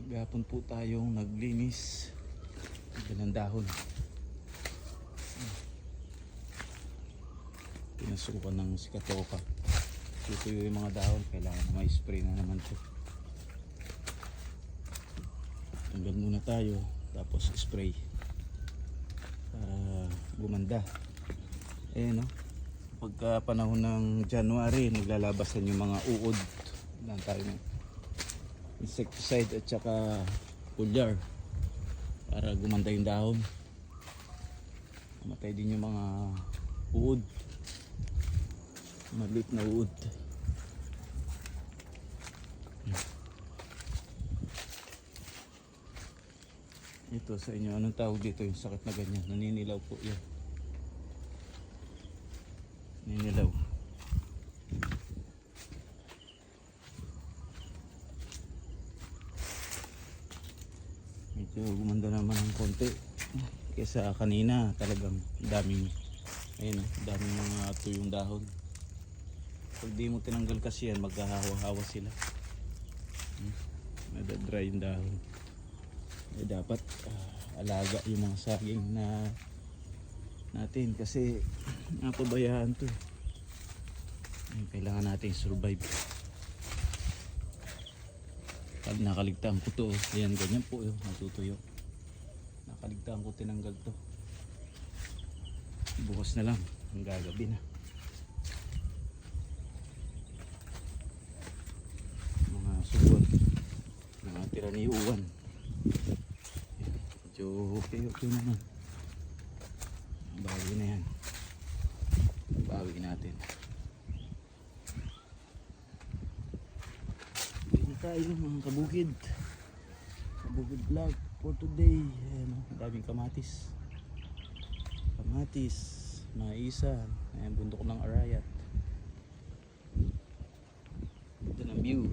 Gapon po tayong naglinis ng dahon. Pinasukan ng sikatoka. Tutuyo yung mga dahon, kailangan na may spray na naman to. Tanggal muna tayo, tapos spray para gumanda. No? Pagka panahon ng January, naglalabasan yung mga uod. Lang tayo ng insecticide at saka foliar para gumanda yung dahon. Mamatay din yung mga uod, maliit na uod. Ito sa inyo, anong tawag dito yung sakit na ganyan? Naninilaw po yan. Naninilaw. Medyo gumanda naman ng konti kaysa kanina. Talagang daming, ayun, daming mga tuyong dahon. Pag di mo tinanggal kasi yan, maghahawa-hawa sila. Nadadry yung dahon. Dapat alaga yung mga saging na natin kasi napabayaan to. Kailangan natin survive. Pag nakaligtaan ko to, ayan, ganyan po yun, natutuyo. Nakaligtaan ko, tinanggal to. Bukas na lang, ang gagabi na. Mga subon, mga tiraniuwan. Medyo okay naman. Bawi na yan. Bawi natin. Tayo mga kabukid vlog for today. Ayan, daming kamatis, maisa, ayan, bundok ng Arayat. Ito ng view.